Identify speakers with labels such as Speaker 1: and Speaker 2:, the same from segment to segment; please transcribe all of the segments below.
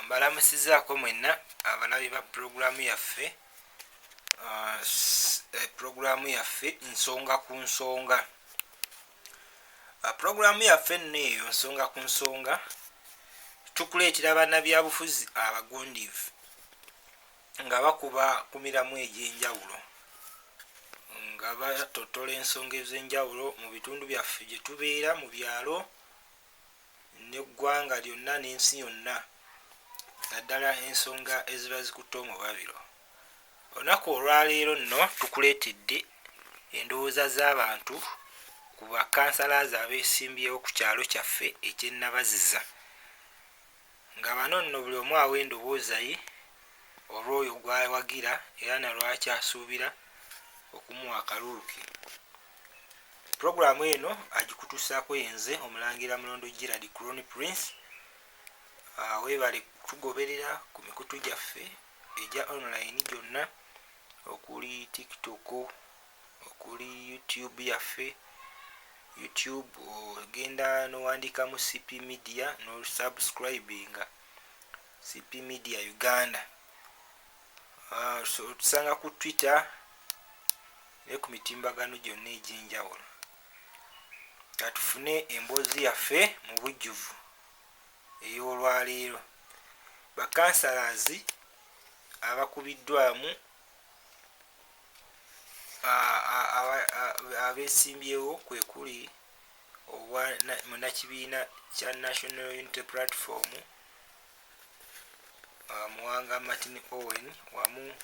Speaker 1: Mbalamusizaako mwenna abalabi ba puroguramu yaffe nsonga ku nsonga. Puroguramu yaffe nno eyo nsonga ku nsonga tukuleetera bannabyabufuzi abagundiivu nga bakuba ku miramu egy'enjawulo nga batotola ensonga ez'enjawulo mu bitundu byaffe gye tubeera mu byalo n'eggwanga lyonna n'ensi yonna, naddala ensonga eziba zikutte omubabiro. Olunaku olwaleero nno tukuleetedde endowooza z'abantu ku bakansalazi abeesimbyewo ku kyalo kyaffe eky'e Nabaziza, nga bano nno buli omu awa endowooza ye olw'oyo gw'awagira era nalwaki asuubira okumuwa akalulu ke. Puroguramu eno agikutuusaako yenze Omulangira Mulondo Gerald Crown Prince. Weebale tugoberera ku mikutu gyaffe egya online gyonna, okuli TikTok, okuli YouTube yaffe. YouTube ogenda n'owandiikamu CP Media n'osubscribinga CP Media Uganda. So tusanga ku Twitter ne ku mitimbagano gyonna egy'enjawulo. Katufune emboozi yaffe mu bujjuvu ey'olwaleero. Bakansalazi abakubiddwamu abeesimbyewo kwe kuli munnakibiina kya National Unity Platform Muwanga Martin Owen wamu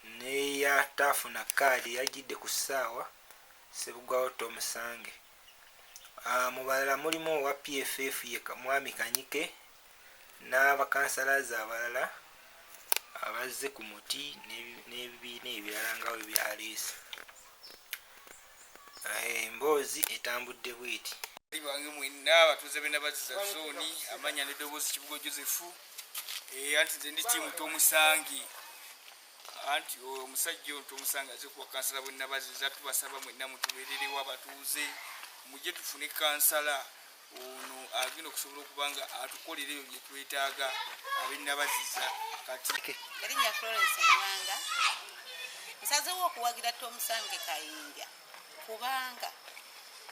Speaker 1: n'eyatafuna kaadi yajjidde ku ssaawa Ssebuggwawo Tom Sange. Mu balala mulimu owa PFF ye Mwami Kanyike n'abakansalazi abalala abazze ku muti n'ebibiina ebirala nga bwe byaleese. Emboozi etambudde bw'eti.
Speaker 2: Bange mwenna abatuuze b'e Nabaziza zooni amanya n'eddoboozi Kibugo Joseph anti nze ndi ttiimu Tomusange anti omusajja ono Tomusange azze kuwa kansala bw'e Nabaziza. Tubasaba mwenna mutubeererewo abatuuze mujje tufune kansala ono agenda okusobola okuba nga atukolera ebyo bye twetaaga ab'e Nabaziza. Kati
Speaker 3: erinnya Florence Muwanga nsazeewo okuwagira Tomusange Kayinja kubanga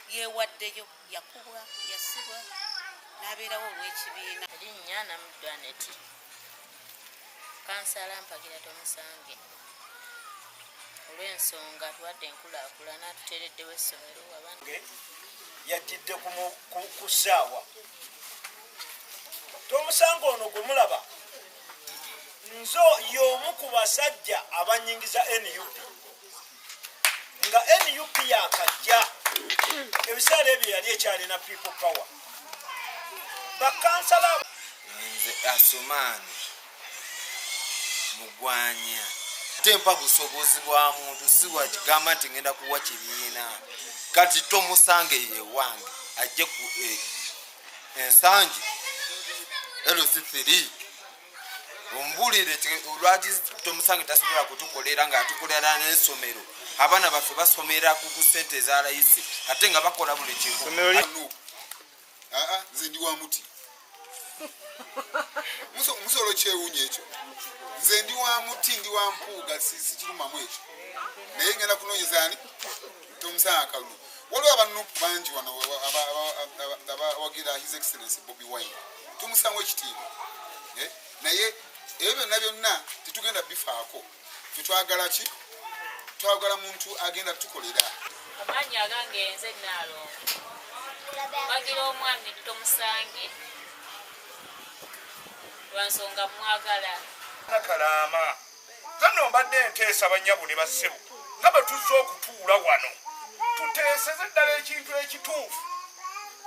Speaker 3: yeewaddeyo, yakubwa, yasibwa n'abeerawo olw'ekibiina.
Speaker 4: Erinnya Namuddu Aneti, kansala mpagira Tomusange olw'ensonga tuwadde enkulaakulana tuteereddewo essomero abantu
Speaker 5: yajjidde ku ssaawa. Tomusange ono gwe mulaba nzo y'omu ku basajja abanyingiza NUP nga NUP yakajja ebiseera ebyo yali ekyalina people power. Bakansala
Speaker 6: nze Asumani Mugwanya tempa busobozi bwa muntu siwa kigamba nti ngenda kuwa kibiina. Kati Tomusange ye wange ajje ku ensangi LC3 ombulire olwaki Tomusange tasobola kutukolera nga atukolera n'essomero abaana baffe basomera ku ssente za layisi ate nga bakola buli kintu.
Speaker 7: Nze ndi wa muti musolo kyewunya ekyo. Nze ndi wa muti, ndi wa mpuuga, sikirumamu ekyo naye ngenda kunoonyeza ani Tomusange akalulu. Waliwo abanupu bangi wano abawagira His Excellency Bobi Wine. Tumusange ekitiibwa naye ebyo byonna byonna tetugenda bifaako. Tetwagala ki? Twagala muntu agenda tukolera.
Speaker 4: amannya agange nze Naalongo bagira omwami Tomusange lwansonga mwagala.
Speaker 5: Nakalaama zano mbadde nteesa bannyabo ne bassebo nga bwe tuzze okutuula wano tuteeseze ddala ekintu ekituufu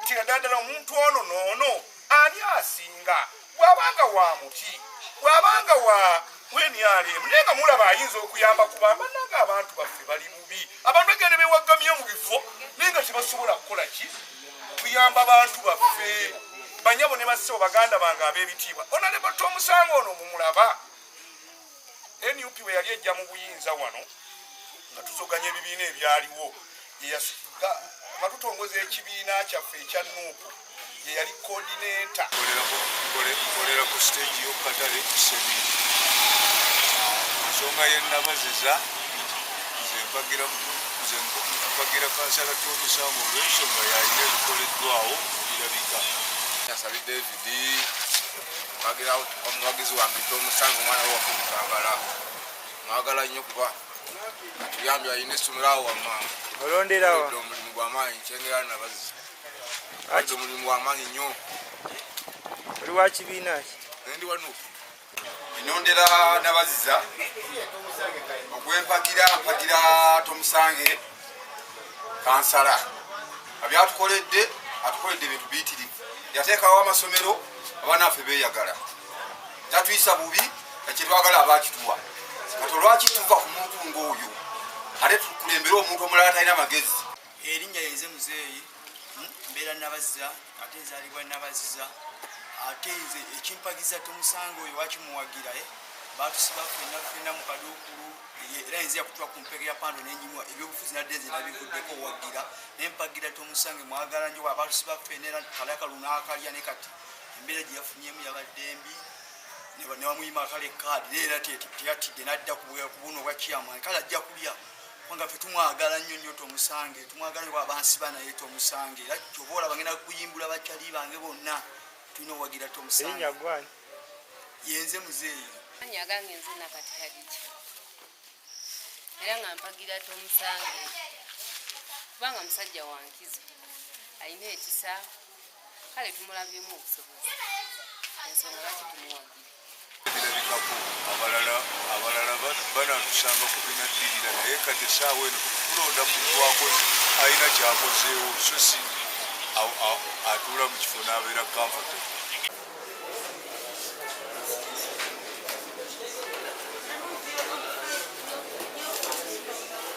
Speaker 5: nti naddala omuntu ono noono ani asinga bw'abanga wa muti bw'abanga wa NRM naye nga mulaba ayinza okuyamba kubanga bannanga abantu baffe bali bubi. Abantu bagenda bewaggamye mu bifo naye nga tebasobola kukola ki kuyamba bantu baffe. Bannyabo ne bassebo baganda bange ab'ebitiibwa Honorable Tomusange ono mumulaba NUP bwe yali ejja mu buyinza wano nga tusoganya ebibiina ebyaliwo nga tutongoza ekibiina kyaffe ekya NUP ye yali coordinator.
Speaker 7: Kolera
Speaker 8: stage y'okukatale Kisebiri. Ensonga yennabaziza nze mpagira kansala Tomusango olw'ensonga yalina ebikoleddwawo ebirabika.
Speaker 6: Nasali David mpagira omuwagizi wange Tomusango omwana we waffe Mutambala mwagala nnyo kuba atuyambye alina essomero awo wammanga.
Speaker 1: olonderawa
Speaker 6: omulimu gw'amaanyi nkyengera nabaziza adde omulimu gw'amaanyi nnyo.
Speaker 1: oli wa kibiina ki?
Speaker 6: Ndi wano
Speaker 7: inondera nabaziza ogwempagira Tomusange kansala abyatukoledde ebintu biyitirivu. Yateekawo amasomero abaana baffe beeyagala tatuyisa bubi ekyetwagala abakituwa kati olwakituva ku muntu ng'oyo ate tukulembera omuntu omulala talina magezi.
Speaker 9: Erinnya yenze muzeeyi mbeera nabaziza ate nzaalibwa nabaziza ate nze ekimpagiza Tomusange oyo wakimuwagira baatusiba ffenna mu kaduukulu era nzija kutwa ku mpeke ya pando n'enyimwa ebyobufuzi nadde nze nabivuddeko owagira nempagira Tomusange mwagala nnyo baatusiba ffenna era kale akalulu n'akalya ne kati embeera gye yafunyemu yabadde mbi ne bamuyima akale kaadi neera teyatidde n'adda ku buno obwa kyamaani kale ajja kulya kubanga ffe tumwagala nnyo Tomusange tumwagala nnyo abansiba naye Tomusange era kyoba olaba ngenda kuyimbula bakyali bange bonna tulina owagira Tomusange. Yenze muzeeyi
Speaker 4: manya gange nze nakati Hadija era nga mpagira Tomusange kubanga musajja wankizo alina ekisa kale tumulabyemu obusobozi ensonga lwaki tumuwagira.
Speaker 8: Birabikako abalala banatusanga ku binaddirira naye kati essaawa eno tukulonda muntu akoze alina kyakozeewo so si atuula mu kifo n'abeera comfortable.